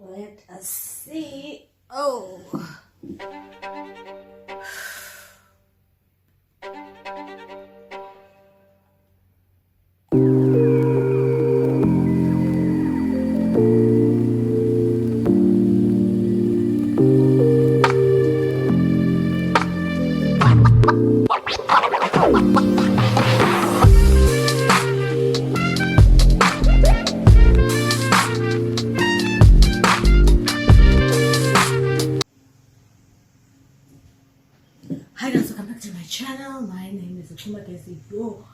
Let us see. Oh. Hi guys, welcome back to my channel. My name is Chuma, Gesi. Yo,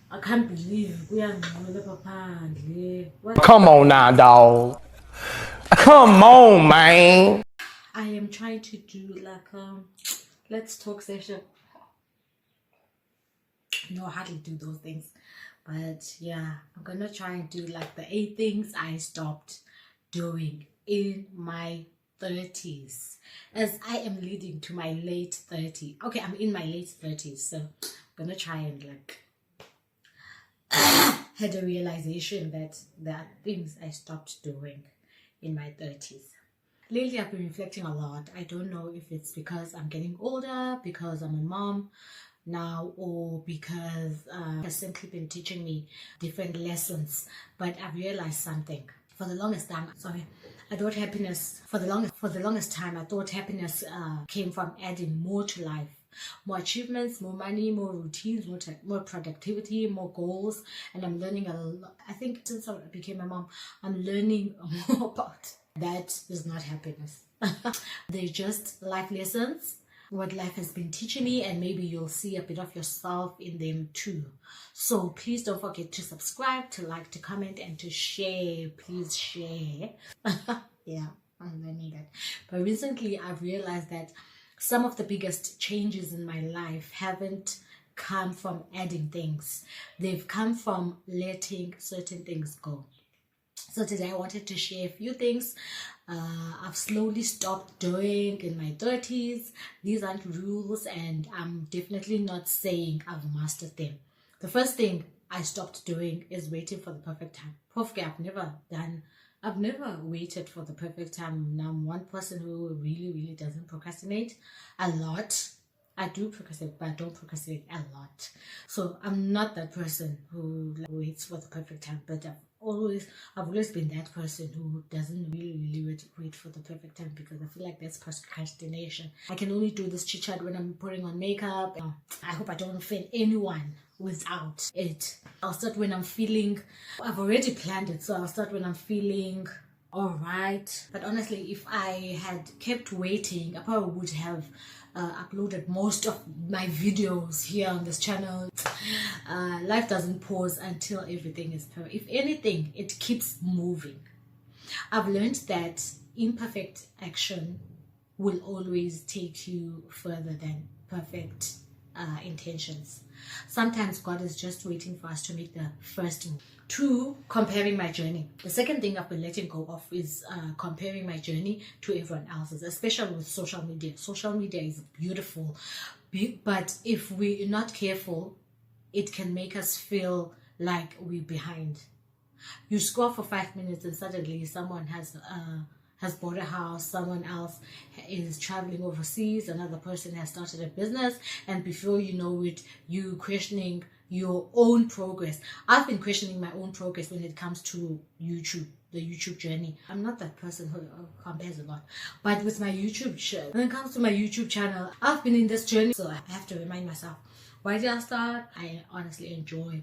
I can't believe we are Papa. Come on now, dog. Come on, man. I am trying to do like let's talk session. No, I hardly do those things, but yeah, I'm gonna try and do like the 8 things I stopped doing in my 30s, as I am leading to my late 30s. Okay, I'm in my late 30s, so I'm gonna try and like had a realization that there are things I stopped doing in my 30s. Lately, I've been reflecting a lot. I don't know if it's because I'm getting older, because I'm a mom now, or because has simply been teaching me different lessons. But I've realized something. For the longest time, I thought happiness. For the longest time, I thought happiness came from adding more to life. More achievements, more money, more routines, more productivity, more goals. And I'm learning a lot. I think since I became a mom, I'm learning more about that is not happiness. They're just life lessons, what life has been teaching me, and maybe you'll see a bit of yourself in them too. So please don't forget to subscribe, to like, to comment, and to share. Please share. Yeah, I'm learning that. But recently I've realized that some of the biggest changes in my life haven't come from adding things. They've come from letting certain things go. So today I wanted to share a few things I've slowly stopped doing in my 30s. These aren't rules, and I'm definitely not saying I've mastered them. The first thing I stopped doing is waiting for the perfect time. I've never waited for the perfect time. I'm one person who really doesn't procrastinate a lot. I do procrastinate, but I don't procrastinate a lot. So I'm not that person who waits for the perfect time, but I've always been that person who doesn't really wait for the perfect time, because I feel like that's procrastination. I can only do this chit chat when I'm putting on makeup. I hope I don't offend anyone without it. I'll start when I'm feeling, I've already planned it, so I'll start when I'm feeling alright. But honestly, if I had kept waiting, I probably would have uploaded most of my videos here on this channel. Life doesn't pause until everything is perfect. If anything, it keeps moving. I've learned that imperfect action will always take you further than perfect intentions. Sometimes God is just waiting for us to make the first move. 2, comparing my journey. The second thing I've been letting go of is comparing my journey to everyone else's, especially with social media. Social media is beautiful, but if we're not careful, it can make us feel like we're behind. You scroll for 5 minutes and suddenly someone has bought a house, someone else is traveling overseas, another person has started a business, and before you know it, you questioning your own progress. I've been questioning my own progress when it comes to YouTube, the YouTube journey. I'm not that person who compares a lot, but with my YouTube channel, when it comes to my YouTube channel, I've been in this journey, so I have to remind myself, why did I start? I honestly enjoy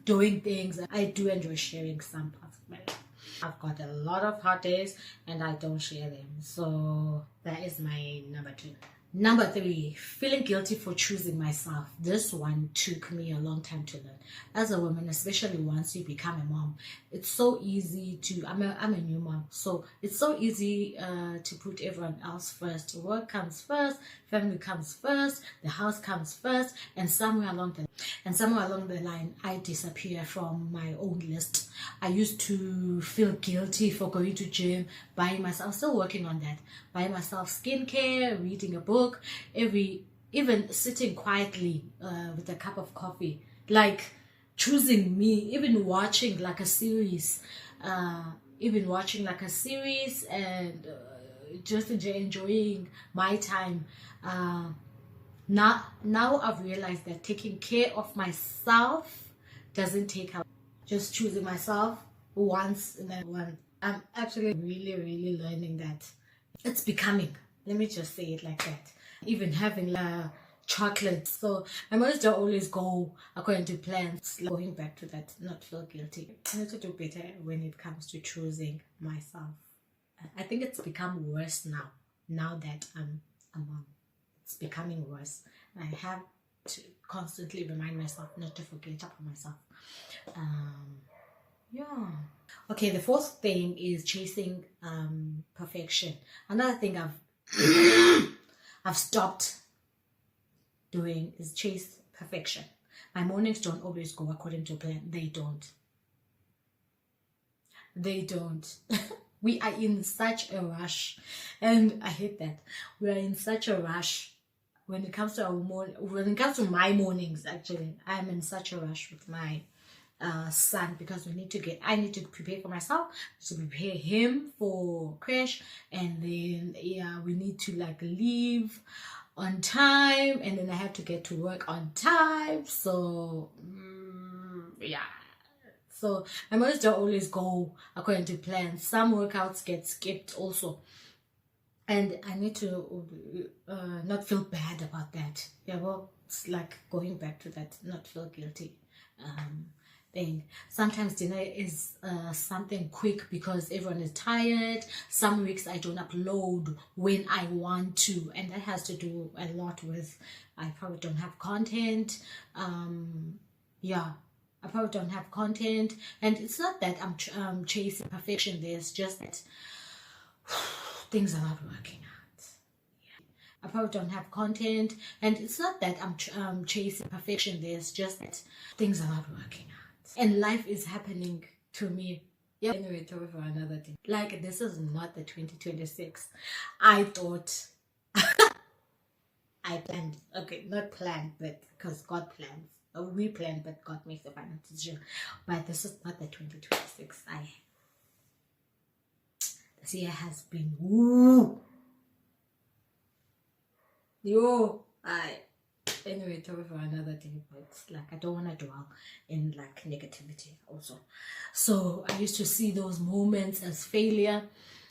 doing things. I do enjoy sharing some parts of my life. I've got a lot of hard days and I don't share them. So that is my number 2. Number 3, feeling guilty for choosing myself. This one took me a long time to learn. As a woman, especially once you become a mom, it's so easy to, I'm a new mom, so it's so easy to put everyone else first. Work comes first, family comes first, the house comes first, and somewhere along the line, I disappear from my own list. I used to feel guilty for going to gym, buying myself, still working on that, buying myself skincare, reading a book, even sitting quietly with a cup of coffee, like choosing me, even watching like a series even watching like a series and just enjoying my time. Now I've realized that taking care of myself doesn't take out. Just choosing myself once and then one. I'm actually really learning that. It's becoming, let me just say it like that. Even having chocolate. So my mothers don't always go according to plans. Going back to that, not feel guilty. I need to do better when it comes to choosing myself. I think it's become worse now that I'm a mom. It's becoming worse. I have to constantly remind myself not to forget about myself. Yeah. Okay, the fourth thing is chasing perfection. Another thing I've stopped doing is chase perfection. My mornings don't always go according to plan. They don't. We are in such a rush, and I hate that. We are in such a rush when it comes to when it comes to my mornings. Actually, I'm in such a rush with my son, because I need to prepare for myself, to prepare him for crash, and then we need to like leave on time, and then I have to get to work on time. So so my mothers don't always go according to plan. Some workouts get skipped also, and I need to not feel bad about that. Yeah, well, it's like going back to that, not feel guilty thing. Sometimes dinner is something quick because everyone is tired. Some weeks I don't upload when I want to, and that has to do a lot with I probably don't have content. I probably don't have content, and it's not that I'm chasing perfection. There's just that things are not working out. I probably don't have content, and it's not that I'm chasing perfection. There's just that things are not working out, and life is happening to me. Yeah, anyway, talk for another day. Like, this is not the 2026 I thought. I planned. Okay, not planned, but because God plans. We plan, but God makes the final decision. But this is not the 2026. This year has been anyway, talk for another day. But like, I don't want to dwell in like negativity also. So I used to see those moments as failure.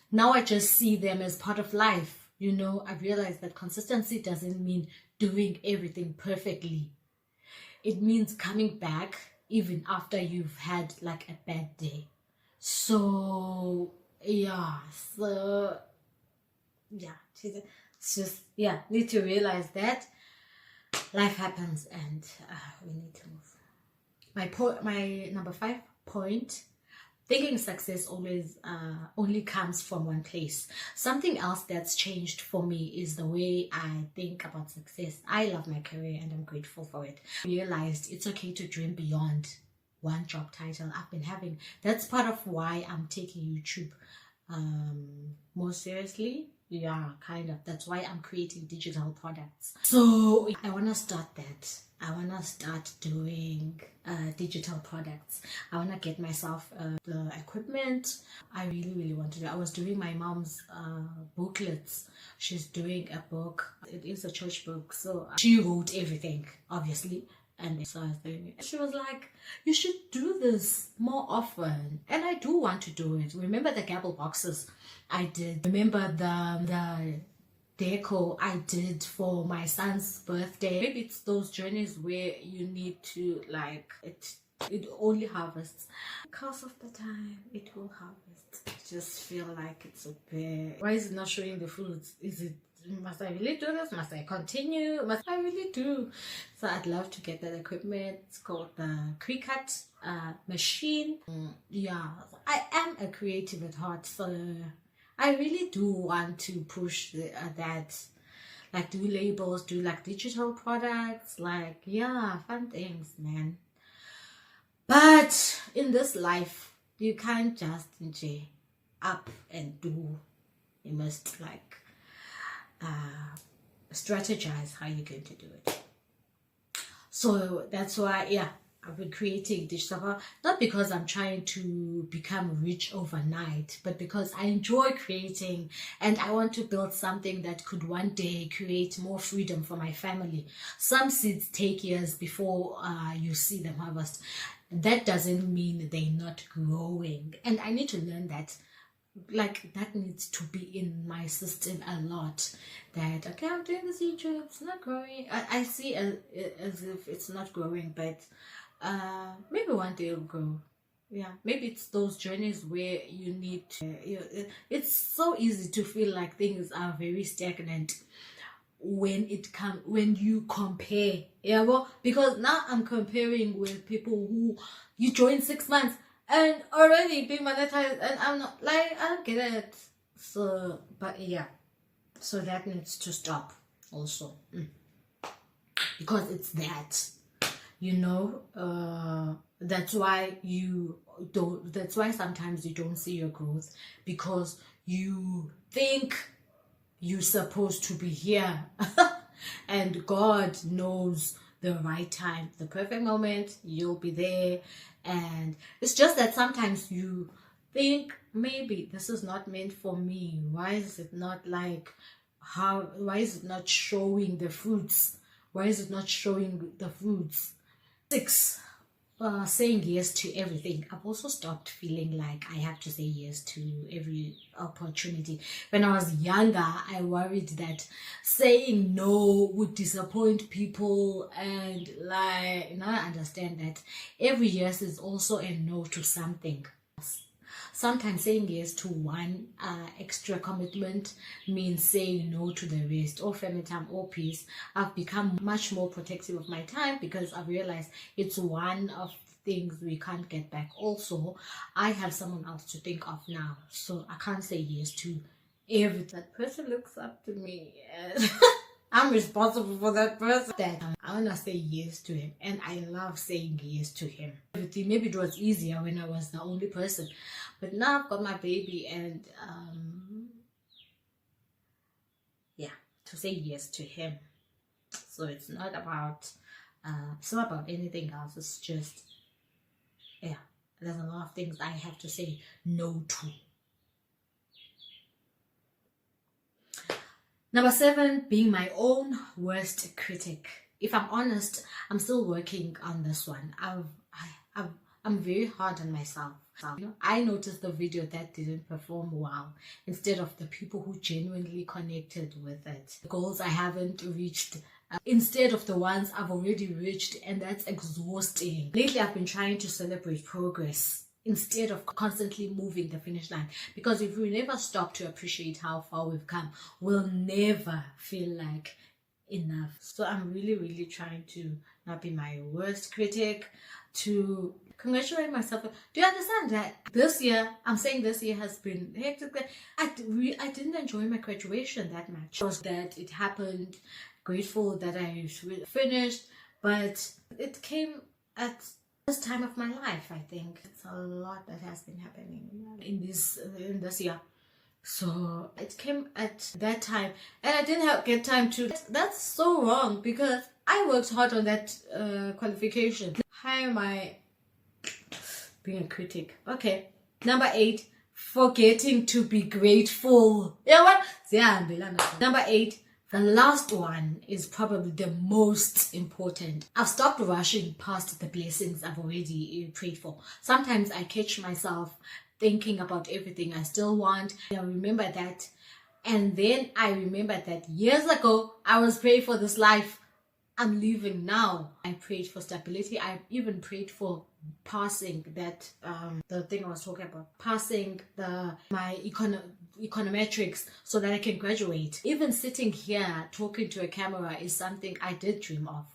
Now I just see them as part of life. You know, I realized that consistency doesn't mean doing everything perfectly. It means coming back even after you've had like a bad day. So it's just need to realize that life happens, and we need to move. My number 5 point: thinking success always only comes from one place. Something else that's changed for me is the way I think about success. I love my career and I'm grateful for it. I realized it's okay to dream beyond one job title I've been having. That's part of why I'm taking YouTube more seriously. Yeah, kind of. That's why I'm creating digital products. So I want to start that. I want to start doing digital products. I want to get myself the equipment. I really want to do. I was doing my mom's booklets. She's doing a book. It is a church book. So she wrote everything, obviously. And so I was doing it. She was like, you should do this more often. And I do want to do it. Remember the gabble boxes I did? Remember the deco I did for my son's birthday? Maybe it's those journeys where you need to like it only harvests. Because of the time it will harvest. I just feel like it's a bit. Why is it not showing the fruits? Must I really do this? Must I continue? Must I really do? So I'd love to get that equipment. It's called the Cricut machine. I am a creative at heart, so I really do want to push that, like do labels, do like digital products, like fun things, man. But in this life, you can't just up and do. You must like strategize how you're going to do it. So that's why I've been creating digital, not because I'm trying to become rich overnight, but because I enjoy creating and I want to build something that could one day create more freedom for my family. Some seeds take years before you see them harvest. That doesn't mean they're not growing. And I need to learn that. Like, that needs to be in my system a lot, that okay, I'm doing this YouTube, it's not growing. I see as if it's not growing, but maybe one day it'll grow. Yeah, maybe it's those journeys where you need to, it's so easy to feel like things are very stagnant when you compare. Yeah, well, because now I'm comparing with people who you join 6 months and already being monetized, and I'm not, like, I don't get it. So, but yeah, so that needs to stop also. Because it's that, that's why that's why sometimes you don't see your growth, because you think you're supposed to be here. And God knows the right time, the perfect moment, you'll be there. And it's just that sometimes you think, maybe this is not meant for me. Why is it not why is it not showing the fruits? Why is it not showing the fruits? 6, saying yes to everything. I've also stopped feeling like I have to say yes to every opportunity. When I was younger, I worried that saying no would disappoint people, and now I understand that every yes is also a no to something. Sometimes saying yes to one extra commitment means saying no to the rest, or family time, or peace. I've become much more protective of my time because I've realized it's one of the things we can't get back. Also, I have someone else to think of now, so I can't say yes to everything. That person looks up to me, and I'm responsible for that person. That I want to say yes to him, and I love saying yes to him. Maybe it was easier when I was the only person, but now I've got my baby, and yeah, to say yes to him. So it's not about anything else. It's just, yeah, there's a lot of things I have to say no to. Number 7, being my own worst critic. If I'm honest, I'm still working on this one. I'm very hard on myself. I noticed the video that didn't perform well instead of the people who genuinely connected with it. The goals I haven't reached instead of the ones I've already reached, and that's exhausting. Lately, I've been trying to celebrate progress instead of constantly moving the finish line, because if we never stop to appreciate how far we've come, we'll never feel like enough. So I'm really trying to not be my worst critic, to congratulate myself. Do you understand that this year, I'm saying this year has been hectic. I didn't enjoy my graduation that much. That it happened, grateful that I finished, but it came at this time of my life. I think it's a lot that has been happening in this year. So it came at that time, and I didn't get time to. That's so wrong, because I worked hard on that qualification. How am I being a critic? Okay. Number 8, forgetting to be grateful. Yeah, what? Number 8, the last one is probably the most important. I've stopped rushing past the blessings I've already prayed for. Sometimes I catch myself thinking about everything I still want. I remember that. And then I remember that years ago, I was praying for this life I'm living now. I prayed for stability. I even prayed for passing that, the thing I was talking about, passing my econometrics so that I can graduate. Even sitting here talking to a camera is something I did dream of.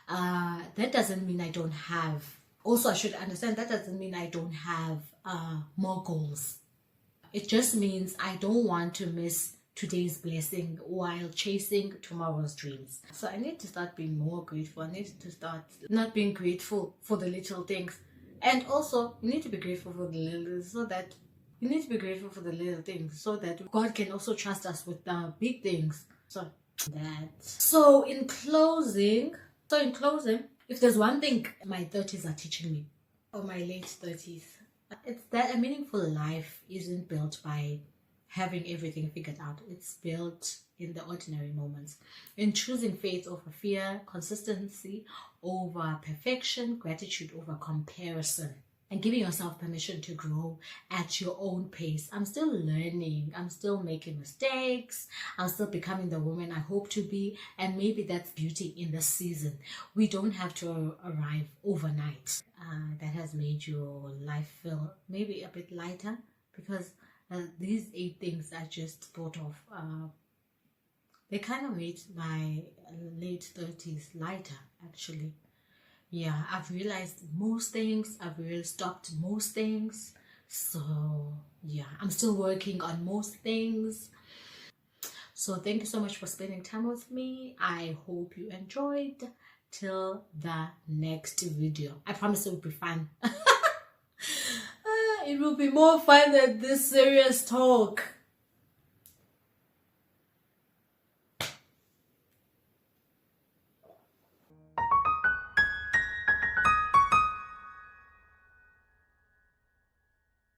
That doesn't mean I don't have. Also, I should understand that doesn't mean I don't have more goals. It just means I don't want to miss today's blessing while chasing tomorrow's dreams. So I need to start being more grateful. I need to start not being grateful for the little things. And also, you need to be grateful for the little, so that you need to be grateful for the little things, so that God can also trust us with the big things. So in closing, If there's one thing my 30s are teaching me, or my late 30s, it's that a meaningful life isn't built by having everything figured out. It's built in the ordinary moments, in choosing faith over fear, consistency over perfection, gratitude over comparison, and giving yourself permission to grow at your own pace. I'm still learning. I'm still making mistakes. I'm still becoming the woman I hope to be. And maybe that's beauty in the season. We don't have to arrive overnight. That has made your life feel maybe a bit lighter, because these 8 things I just thought of, they kind of made my late 30s lighter, actually. Yeah, I've realized most things. I've really stopped most things. So yeah, I'm still working on most things. So thank you so much for spending time with me. I hope you enjoyed. Till the next video. I promise it will be fun. It will be more fun than this serious talk.